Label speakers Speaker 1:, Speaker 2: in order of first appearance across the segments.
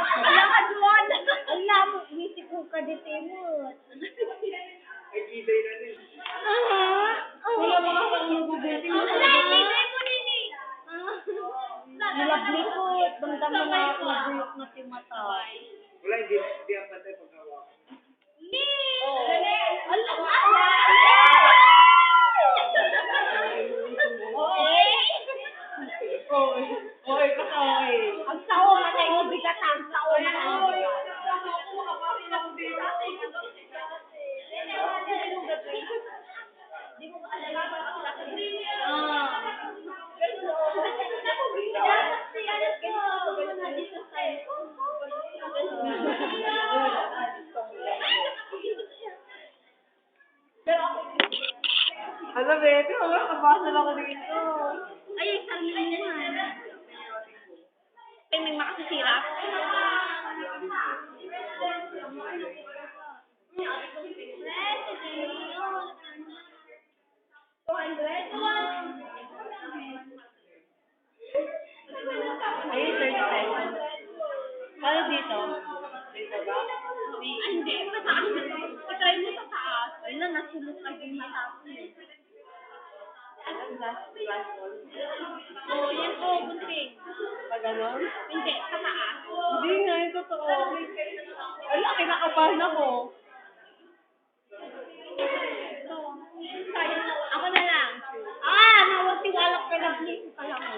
Speaker 1: Wala ka doon. Wala mo, bisip mo ka dito mo.
Speaker 2: Ay, kisay na rin.
Speaker 1: Wala mo ka pang magugutin mo. Wala, hindi ko nini. Nilablikot, damdaman na nabuyok na si mata.
Speaker 2: Wala, hindi ang pantay pag hawak.
Speaker 1: Oy, kasi. Ang sao matay mo bigat ang sao matay mo bigat.
Speaker 2: Alam, Bebe, nakabasa ako dito.
Speaker 1: Ay, sarili mo na. Ay, may makasisira.
Speaker 2: Ay, third time. Ano dito?
Speaker 1: Ay, hindi. Mataas na. I-try mo sa taas. Ay na, nasulot ka din mataas eh. Oo, yan po, bunting.
Speaker 2: Pag ganon?
Speaker 1: Hindi, sa taas.
Speaker 2: Hindi nga, yung totoo. Wala, kinakabahan ako.
Speaker 1: Ako na lang. Nawagtiwalak ka na. Please, pala mo.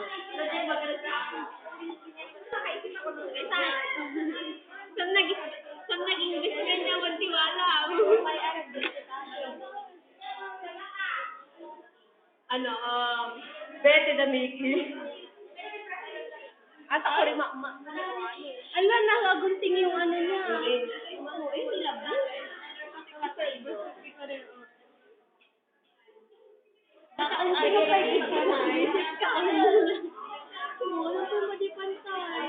Speaker 1: Saan naging best friend niya magtiwala?
Speaker 2: Ano, Betty the Mickey.
Speaker 1: At ako rin ala, nakagunting yung ano niya.
Speaker 2: Eh, nilabas.
Speaker 1: Baka ang pinapagod ka na. Isip ka ano muna. Wala po madipantay.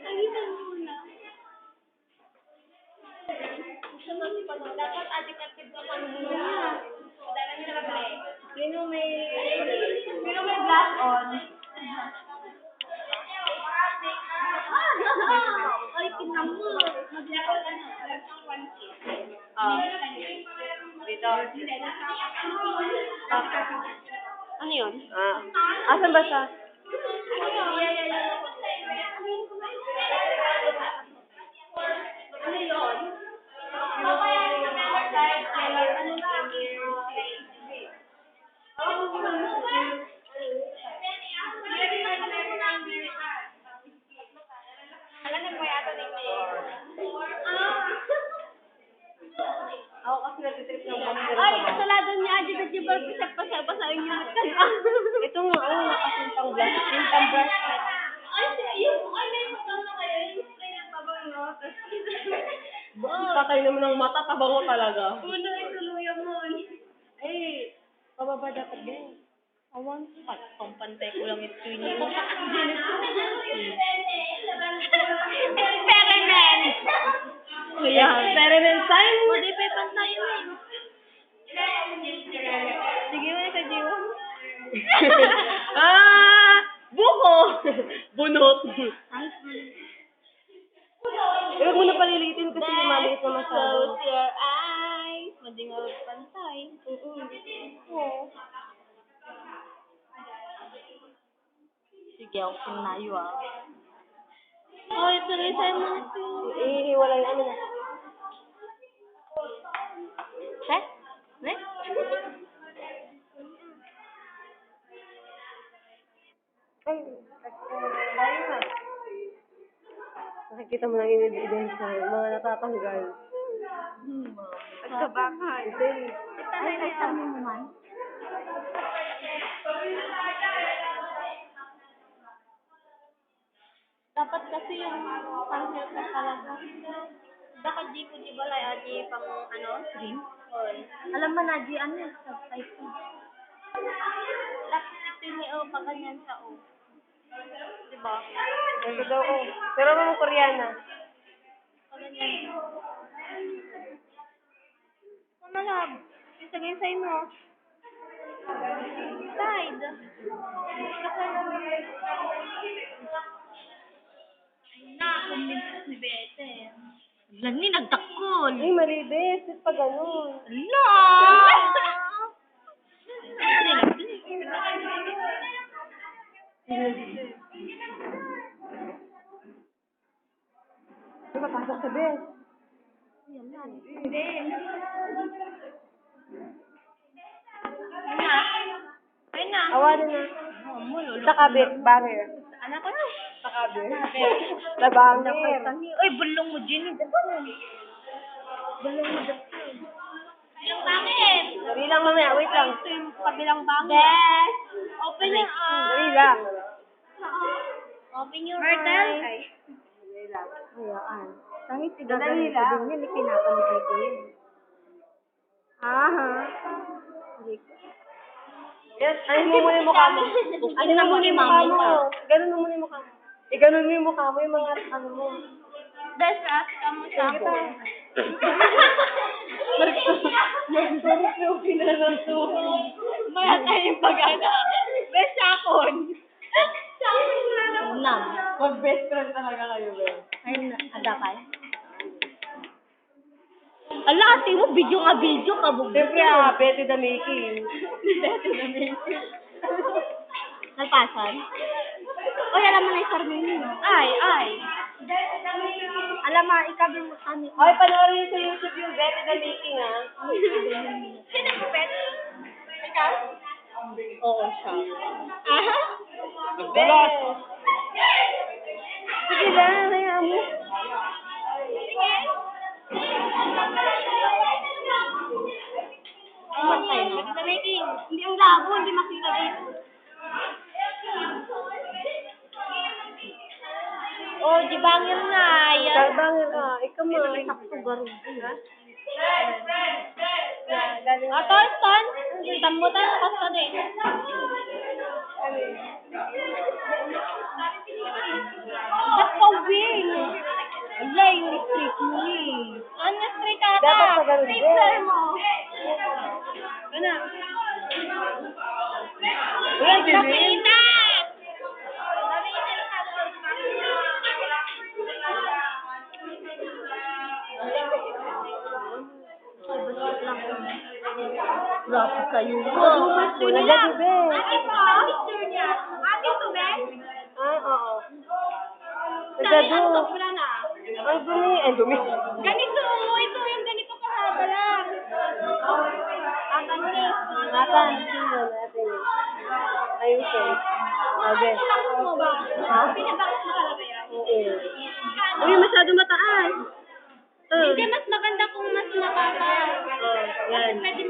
Speaker 1: Nagitan muna. Dapat adik-adik ka pa muna. Sino may glass on? Ay, kinamo. Maglaro ka na.
Speaker 2: Dito.
Speaker 1: Ano yun?
Speaker 2: Asan ba siya?
Speaker 1: Ano yun?
Speaker 2: Ako kasi natitrip ng bumper
Speaker 1: Ay, kasalado niya. Di ba pasapasain niyo ka na?
Speaker 2: Ito nga, nakasintang brush. Sintang brush.
Speaker 1: May magkano kayo? Yung spray ng tabang, no?
Speaker 2: Patay naman ng mata, tabango talaga.
Speaker 1: Una ay tuluyan mo.
Speaker 2: Eh, pababa dapat din.
Speaker 1: Awan.
Speaker 2: Pampantay ko lang ito yun.
Speaker 1: Experiment!
Speaker 2: Kuya, experiment time.
Speaker 1: Hindi pa pantayin eh. Sige mo na sa jiwa.
Speaker 2: Buko! Bunot.
Speaker 1: Ay,
Speaker 2: Huwag mo na palilitin kasi maliit na masyado.
Speaker 1: close your eyes. Madi nga pantay. Oo. Sige, ako pinayo Oh, ito rin sa'yo mga ito.
Speaker 2: Ihiwala yung ano na.
Speaker 1: Ne?
Speaker 2: Ay, tayo na. Nakikita mo lang yung ebidensya, mga natatanggal. At kabakan.
Speaker 1: Ay, kasama mo man. Dapat kasi yung pang-help na talaga. Baka di ko di ba di pang ano? Stream? Alam mo na, di ano yung subtitle. Dapat ito yung pag ganyan sa Diba?
Speaker 2: Ito daw, Pero mga Koreana.
Speaker 1: Pag ganyan. Ano lab? Isagay sa'yo mo. Side. Na-convince ni Bete. Lani, nagtakol.
Speaker 2: Ay, mali, bes. Ba't pa ganun?
Speaker 1: Ala!
Speaker 2: Ano ba, pasok sa bes?
Speaker 1: Hindi. Ay na.
Speaker 2: Awalan na. Sa kabe, banger.
Speaker 1: Anak ko na.
Speaker 2: Sa kabe. Sa banger.
Speaker 1: Uy, bulong mo, Jenny. Bulong mo, Bilang bangin.
Speaker 2: Dali lang mamaya, wait lang.
Speaker 1: Ito yung kabilang bangin. Bes. Open your
Speaker 2: Dali
Speaker 1: eyes.
Speaker 2: lang.
Speaker 1: Open your eyes.
Speaker 2: Ay. Dali lang.
Speaker 3: Hayaan. Kahit
Speaker 2: Dali
Speaker 3: igagaling ko
Speaker 2: lang.
Speaker 3: din yan, ipinakamay ko yun.
Speaker 2: Aha.
Speaker 3: Hindi ko.
Speaker 2: Yes, ano mo muna yung mukha mo? Ano na muna yung mukha mo? Ganun mo muna yung mukha mo. Ganun mo yung mukha mo, yung mga ano mo.
Speaker 1: Bes, ask ka mo sa
Speaker 2: Sige
Speaker 1: ako.
Speaker 2: Nagsurok yung pinanatuhog.
Speaker 1: Maya tayong pag-ana. Bes, sakon. Nam.
Speaker 2: Mag-best friend talaga kayo, be.
Speaker 3: Ay, ada ka?
Speaker 1: Ala, ate mo, video ka, kabog.
Speaker 2: Siyempre, Betty the Making.
Speaker 1: Nalpasan? Uy, alam mo na yung sarmini, no? Ay.
Speaker 3: Alam mo, ikabi mo kami.
Speaker 2: Ay, panoorin sa YouTube yung Betty the Making, ha?
Speaker 1: Sino mo, Bet? Ikaw? Oo, siya. Aha?
Speaker 2: Nagbalas! Sige lang, hayaan mo.
Speaker 1: Sige. Ay, the making. Hindi ang labo, hindi makita dito. Oh, di bangir na. Yan.
Speaker 2: Kalbangin ka. Ikaw mo.
Speaker 3: Sakto garong.
Speaker 2: Galing
Speaker 1: Ah, Torsten, tambutan ko sa din. Ba't ka win?
Speaker 3: Wala, yung street mo eh.
Speaker 1: Ano street ata?
Speaker 2: Dapat sa ganun din.
Speaker 1: Picture mo.
Speaker 2: Ano? Wala, dilim.
Speaker 1: Nakita!
Speaker 3: Wala sa'yo.
Speaker 2: Wala na, dibe.
Speaker 1: Ate to, picture niya. Ate to, Ben?
Speaker 2: Ah, oo.
Speaker 1: Dali,
Speaker 2: Nagado.
Speaker 1: ano to, wala na.
Speaker 2: Ang dumi. Ay, dumi.
Speaker 1: Ganito, ito yung ganito kahaba lang. Ganito.
Speaker 2: Natan. Sino natin yun? Ayusin. Okay.
Speaker 1: Pinabakos mo ba?
Speaker 2: Ha?
Speaker 1: Pinabakos mo talaga yan?
Speaker 2: Oo. Uy, masyado mataas.
Speaker 1: Hindi, mas maganda kung mas mataas.
Speaker 2: Oh, yan.
Speaker 1: Pwede